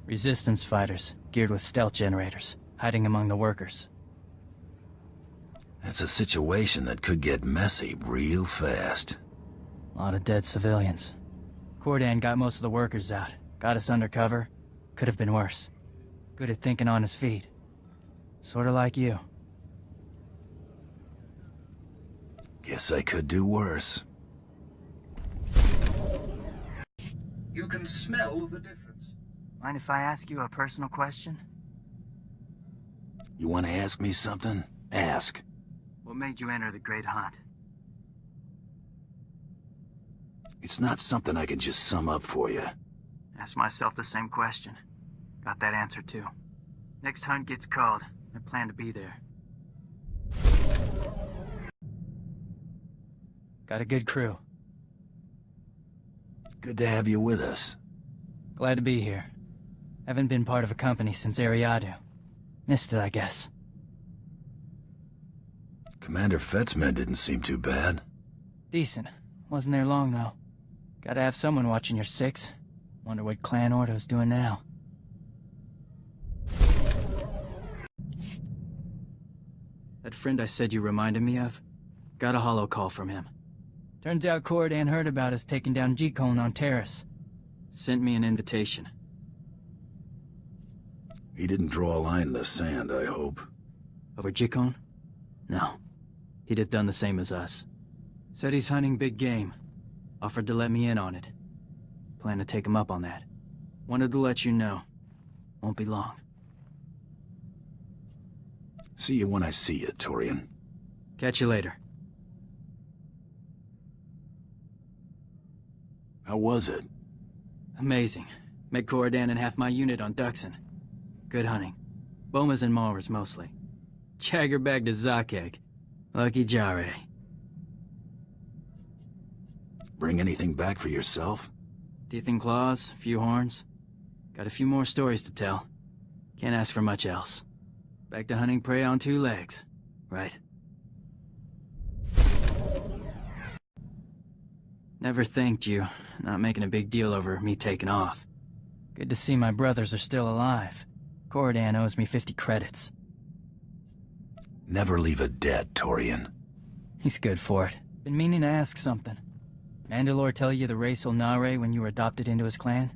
Resistance fighters, geared with stealth generators, hiding among the workers. That's a situation that could get messy real fast. A lot of dead civilians. Cordan got most of the workers out. Got us undercover. Could have been worse. Good at thinking on his feet. Sorta like you. Guess I could do worse. You can smell the difference. Mind if I ask you a personal question? You want to ask me something? Ask. What made you enter the Great Hunt? It's not something I can just sum up for you. Asked myself the same question. Got that answer too. Next hunt gets called. I plan to be there. Got a good crew. Good to have you with us. Glad to be here. Haven't been part of a company since Ariadu. Missed it, I guess. Commander Fett's men didn't seem too bad. Decent. Wasn't there long, though. Gotta have someone watching your six. Wonder what Clan Ordo's doing now. That friend I said you reminded me of? Got a holo call from him. Turns out Cordan heard about us taking down G-Cone on Terrace. Sent me an invitation. He didn't draw a line in the sand, I hope. Over G-Cone? No. He'd have done the same as us. Said he's hunting big game. Offered to let me in on it. Plan to take him up on that. Wanted to let you know. Won't be long. See you when I see you, Torian. Catch you later. How was it? Amazing. Met Cordan and half my unit on Duxon. Good hunting. Bomas and Maulers mostly. Jagger bagged a Zakeg. Lucky Jare. Bring anything back for yourself? Teeth and claws, a few horns. Got a few more stories to tell. Can't ask for much else. Back to hunting prey on two legs. Right. Never thanked you. Not making a big deal over me taking off. Good to see my brothers are still alive. Cordan owes me 50 credits. Never leave a debt, Torian. He's good for it. Been meaning to ask something. Mandalore tell you the race Nare when you were adopted into his clan?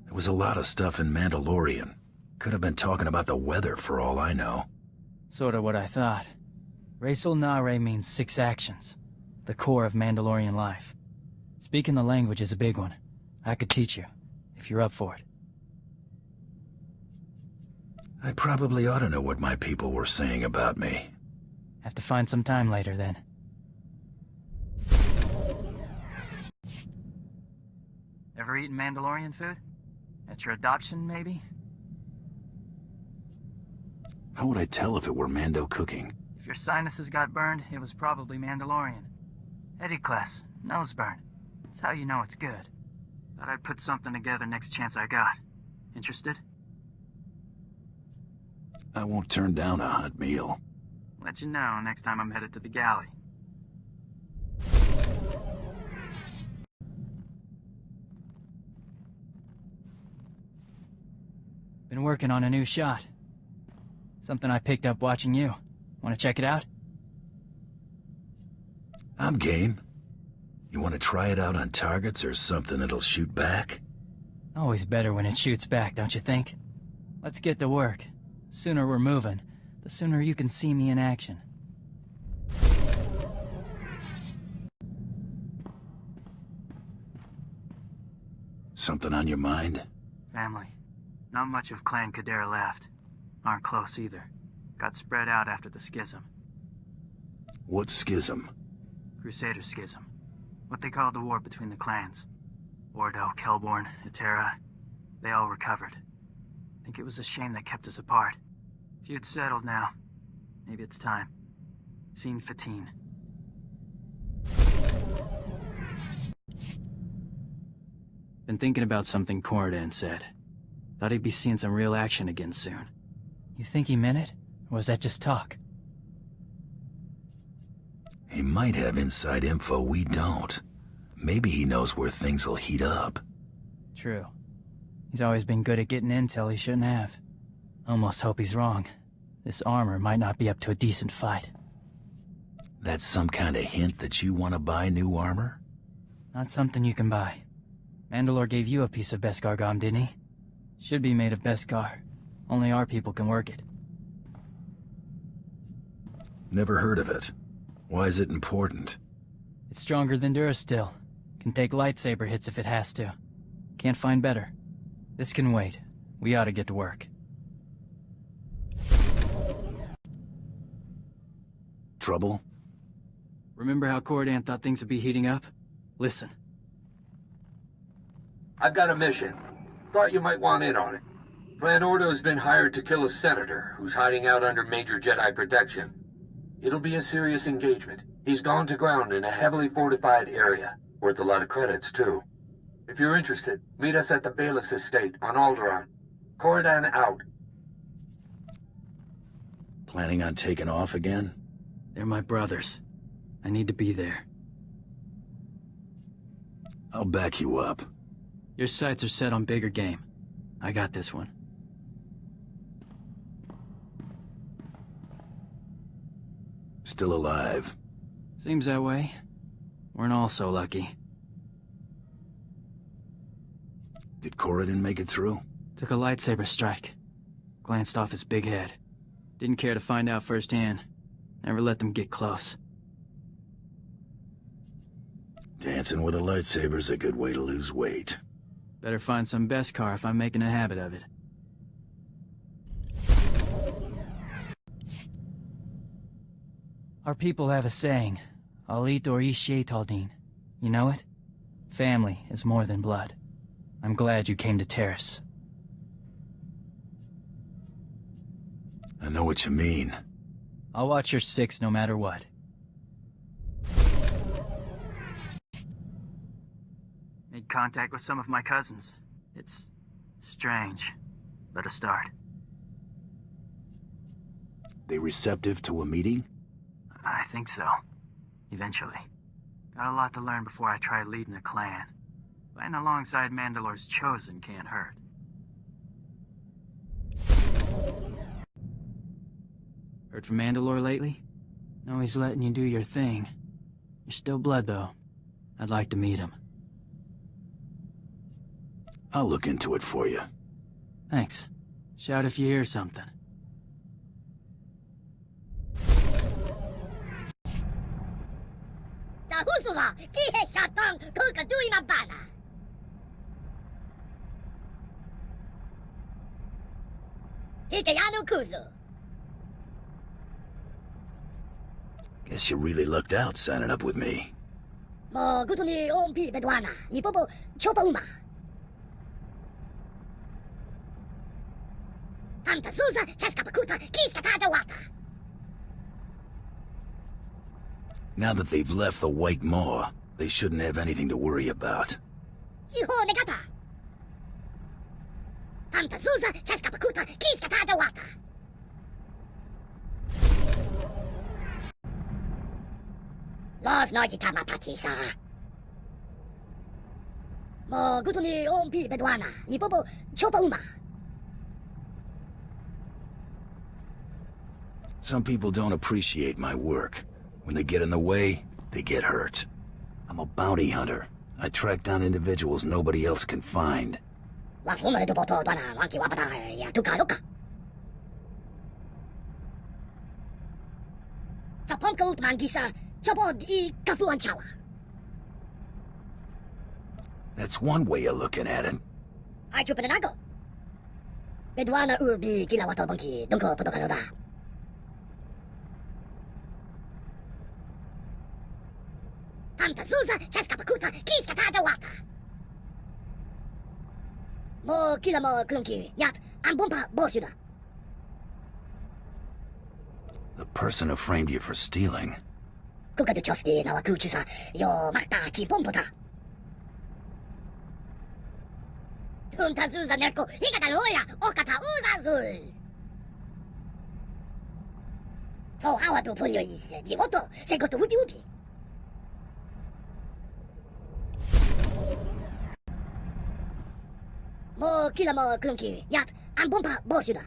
There was a lot of stuff in Mandalorian. Could have been talking about the weather for all I know. Sorta what I thought. Racial Nare means 6 actions. The core of Mandalorian life. Speaking the language is a big one. I could teach you, if you're up for it. I probably ought to know what my people were saying about me. Have to find some time later, then. Ever eaten Mandalorian food? At your adoption, maybe? How would I tell if it were Mando cooking? If your sinuses got burned, it was probably Mandalorian. Edicles, nose burn. That's how you know it's good. Thought I'd put something together next chance I got. Interested? I won't turn down a hot meal. Let you know next time I'm headed to the galley. Been working on a new shot. Something I picked up watching you. Want to check it out? I'm game. You want to try it out on targets or something that'll shoot back? Always better when it shoots back, don't you think? Let's get to work. Sooner we're moving, the sooner you can see me in action. Something on your mind? Family. Not much of Clan Cadera left. Aren't close either. Got spread out after the schism. What schism? Crusader schism. What they called the war between the clans. Ordo, Kelborn, Etera. They all recovered. Think it was a shame they kept us apart. Feud's settled now. Maybe it's time. Scene 15. Been thinking about something Torian said. Thought he'd be seeing some real action again soon. You think he meant it? Or was that just talk? He might have inside info we don't. Maybe he knows where things will heat up. True. He's always been good at getting intel he shouldn't have. Almost hope he's wrong. This armor might not be up to a decent fight. That's some kind of hint that you want to buy new armor? Not something you can buy. Mandalore gave you a piece of Beskar Gom, didn't he? Should be made of Beskar. Only our people can work it. Never heard of it. Why is it important? It's stronger than Durasteel. Can take lightsaber hits if it has to. Can't find better. This can wait. We ought to get to work. Trouble? Remember how Torian thought things would be heating up? Listen. I've got a mission. Thought you might want in on it. Clan Ordo's been hired to kill a senator who's hiding out under major Jedi protection. It'll be a serious engagement. He's gone to ground in a heavily fortified area. Worth a lot of credits, too. If you're interested, meet us at the Bailiff's estate on Alderaan. Torian out. Planning on taking off again? They're my brothers. I need to be there. I'll back you up. Your sights are set on bigger game. I got this one. Still alive. Seems that way. Weren't all so lucky. Did Torian make it through? Took a lightsaber strike. Glanced off his big head. Didn't care to find out firsthand. Never let them get close. Dancing with a lightsaber's a good way to lose weight. Better find some Beskar if I'm making a habit of it. Our people have a saying, I'll eat or ishe Taldeen. You know it? Family is more than blood. I'm glad you came to Terrace. I know what you mean. I'll watch your six no matter what. Made contact with some of my cousins. It's strange. Let us start. They receptive to a meeting? I think so. Eventually. Got a lot to learn before I try leading a clan. Playing alongside Mandalore's Chosen can't hurt. Heard from Mandalore lately? Know he's letting you do your thing. You're still blood, though. I'd like to meet him. I'll look into it for you. Thanks. Shout if you hear something. Guess you really lucked out signing up with me. Now that they've left the White Maw, they shouldn't have anything to worry about. Some people don't appreciate my work. When they get in the way, they get hurt. I'm a bounty hunter. I track down individuals nobody else can find. That's one way of looking at it. The person who framed you for stealing. 그것도 저스티 나와 그 주사 요 막다 지pom보다. 둔타 수사 낼고 이가 달올라 오카타 우사술. 토하와도 분류 있어. 이것도 새것도 우비. 뭐 길라 뭐 그런 기. 야, 안 본파 뭐시다.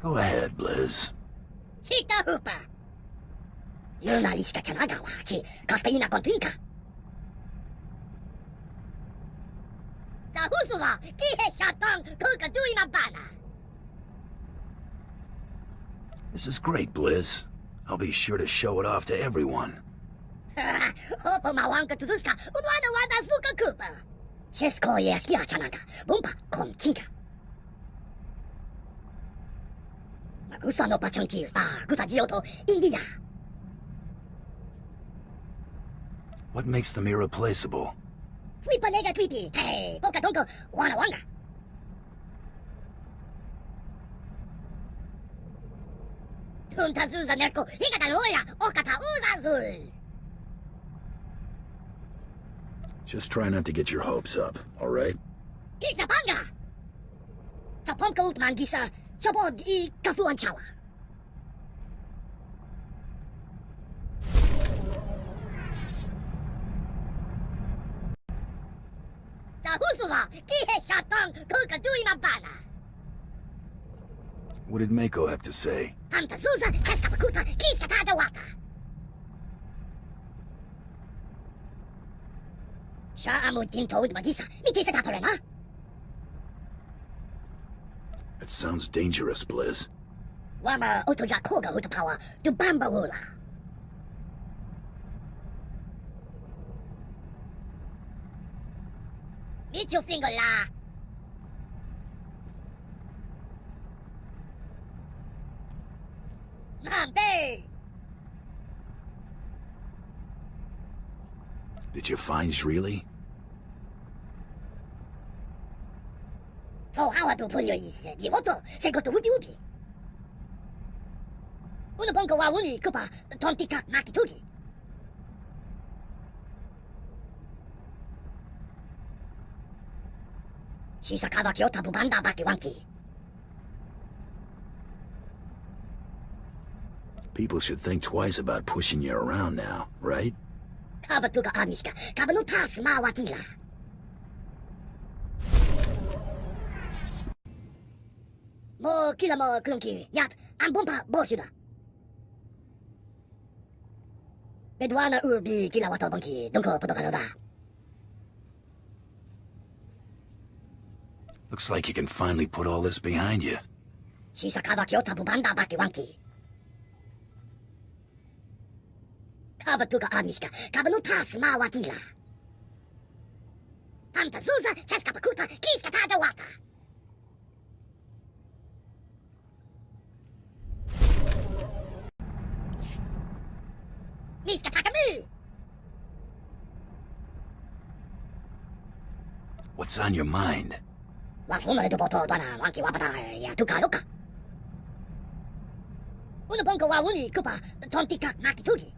Go ahead, Blizz. 식다 후빠. 유나리시카 전화가와 지 카스페이나 건트니까. 자 후수가 기해 샷당 그가 두이만 바나. This is great, Blizz. I'll be sure to show it off to everyone. 호퍼 마왕가 두두스카 우드와나 와다 수카 쿠파. 체스코에 스키아 차나가 본파 콤친가. 마구사노 파청키 파 구타지오토 인디야. What makes them irreplaceable? 휘파 내가 트위피 테 보카 동거 와나 왕가. 둔타 수사 낼고 이가 달올라 오카타 우사술. Just try not to get your hopes up, alright? 일다 방가. 저 펑크 울트만 기사 저번 이 가푸한 차와. 자 후수가 기해 샷당 그가 두이만 바나. What did Mako have to say? 함타 수사 체스카바쿠타 키스카 타다와타. 샤아무틴 토우드마 기사 미치사 타포레나. That sounds dangerous, Blizz. 와마 오토자 코가 우트파와 두밤바울라. 미추 핑글라. 남배. Did you find Shreely? 토하와도 분류 있어. 이것도 새것도 우비. 오늘 본거와 운이 그봐 돈티각 마키투기. 시사카바 기오타 부반다 바퀴 왕기. People should think twice about pushing you around now, right? 카바투가 아미시카 카바노 타스마 와티라. 뭐 길라 뭐 그런 기. 야, 안 본파 뭐시다. 베드와나 우비 길라 와토 번키 동코 포도가노다. Looks like you can finally put all this behind you. 시사카바 기오타 부반다 바퀴 왕기. 카바투가 아미시카 카바노 타스마 와티라. 함타 수사 체스카바쿠타 키스카 타다와타. 미스카 타카무. What's on your mind? 와후노레도 보토바나 왕키 와바다 야 두카로카. 오늘 본거와 운이 그봐 돈티각 마키투기.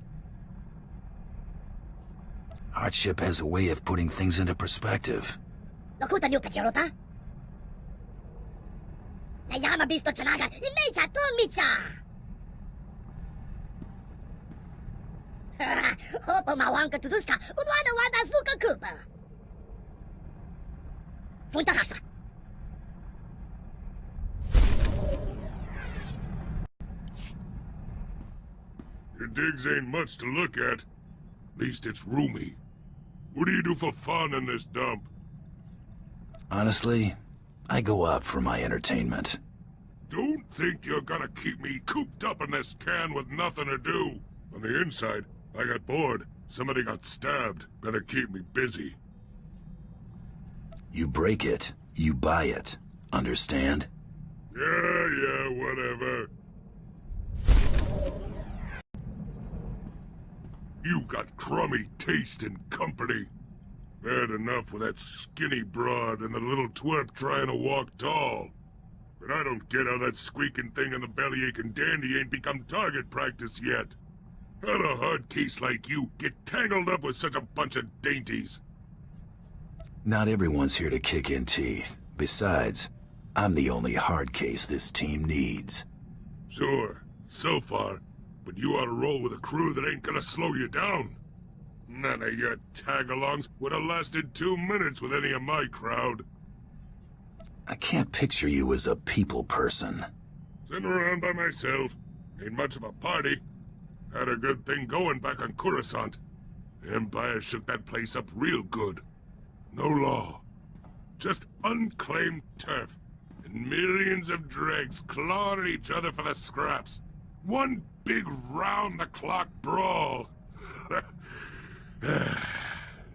Hardship has a way of putting things into perspective. 너쿠타 뉴파치로타? 나 야마 비스토 차나가 이메이차 똥미차. 호퍼 마왕카 두두스카 우드와나 와다 수카 쿠파. 분타하사. Your digs ain't much to look at. At least it's roomy. What do you do for fun in this dump? Honestly, I go out for my entertainment. Don't think you're gonna keep me cooped up in this can with nothing to do. On the inside, I got bored. Somebody got stabbed. Better keep me busy. You break it, you buy it. Understand? Yeah, whatever. You got crummy taste and company. Bad enough with that skinny broad and the little twerp trying to walk tall. But I don't get how that squeaking thing on the belly-aching dandy ain't become target practice yet. How'd a hard case like you get tangled up with such a bunch of dainties? Not everyone's here to kick in teeth. Besides, I'm the only hard case this team needs. Sure, so far. But you ought to roll with a crew that ain't gonna slow you down. None of your tag-alongs would have lasted 2 minutes with any of my crowd. I can't picture you as a people person. Sitting around by myself. Ain't much of a party. Had a good thing going back on Coruscant. Empire shook that place up real good. No law. Just unclaimed turf. And millions of dregs clawing at each other for the scraps. One big round-the-clock brawl.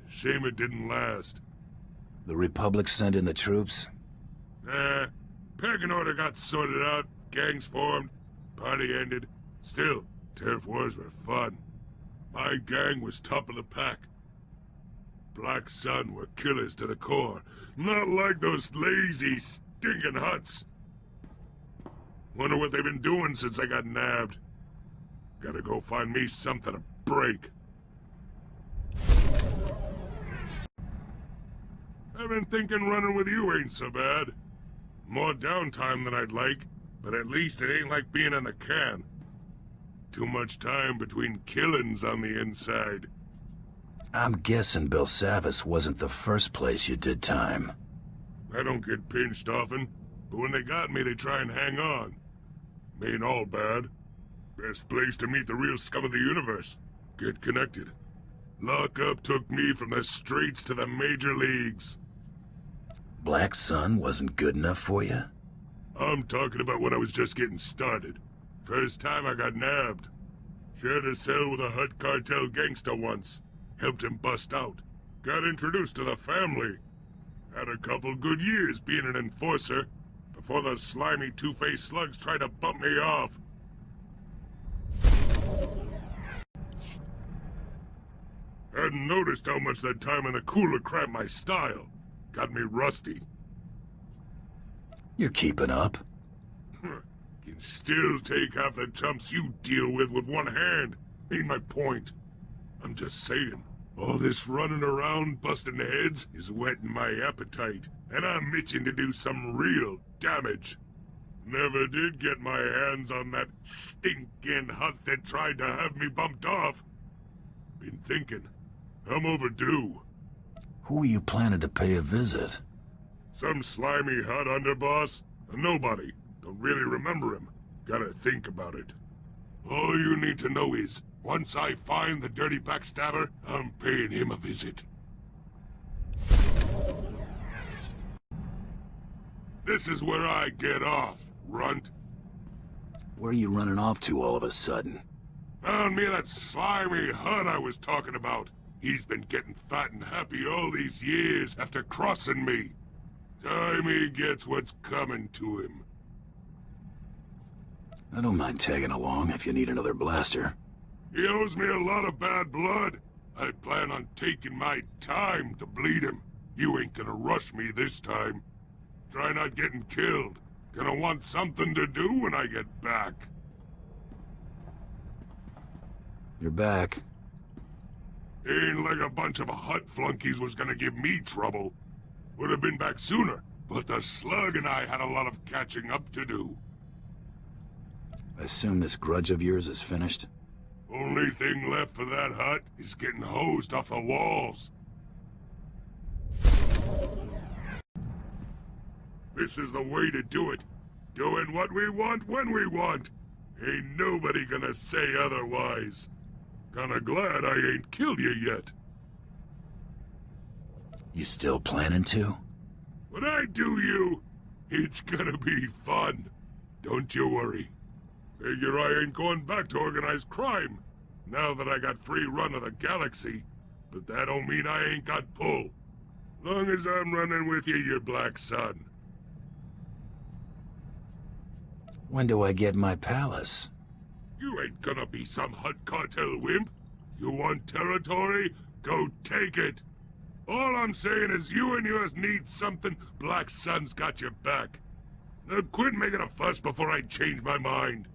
Shame it didn't last. The Republic sent in the troops? Peg and order got sorted out, gangs formed, party ended. Still, turf wars were fun. My gang was top of the pack. Black Sun were killers to the core. Not like those lazy, stinking Hutts. Wonder what they've been doing since I got nabbed. Gotta go find me something to break. I've been thinking running with you ain't so bad. More downtime than I'd like, but at least it ain't like being in the can. Too much time between killings on the inside. I'm guessing Belsavis wasn't the first place you did time. I don't get pinched often, but when they got me, they try and hang on. Ain't all bad. Best place to meet the real scum of the universe. Get connected. Lockup took me from the streets to the major leagues. Black Sun wasn't good enough for you? I'm talking about when I was just getting started. First time I got nabbed. Shared a cell with a Hutt cartel gangster once. Helped him bust out. Got introduced to the family. Had a couple good years being an enforcer, before those slimy two-faced slugs tried to bump me off. Hadn't noticed how much that time in the cooler cramped my style. Got me rusty. You're keeping up. Can still take half the chumps you deal with one hand. Ain't my point. I'm just saying, all this running around busting heads is whetting my appetite, and I'm itching to do some real damage. Never did get my hands on that stinking Hutt that tried to have me bumped off. Been thinking, I'm overdue. Who are you planning to pay a visit? Some slimy Hutt underboss? A nobody. Don't really remember him. Gotta think about it. All you need to know is, once I find the dirty backstabber, I'm paying him a visit. This is where I get off, runt. Where are you running off to all of a sudden? Found me that slimy Hutt I was talking about. He's been getting fat and happy all these years after crossing me. Time he gets what's coming to him. I don't mind tagging along if you need another blaster. He owes me a lot of bad blood. I plan on taking my time to bleed him. You ain't gonna rush me this time. Try not getting killed. Gonna want something to do when I get back. You're back. Ain't like a bunch of Hutt flunkies was gonna give me trouble. Would have been back sooner, but the slug and I had a lot of catching up to do. I assume this grudge of yours is finished? Only thing left for that Hutt is getting hosed off the walls. This is the way to do it. Doing what we want when we want. Ain't nobody gonna say otherwise. Kinda glad I ain't killed you yet. You still planning to? When I do you, it's gonna be fun. Don't you worry. Figure I ain't going back to organized crime, now that I got free run of the galaxy. But that don't mean I ain't got pull. Long as I'm running with you Black Sun. When do I get my palace? You ain't gonna be some Hutt cartel wimp. You want territory? Go take it. All I'm saying is you and yours need something, Black Sun's got your back. Now quit making a fuss before I change my mind.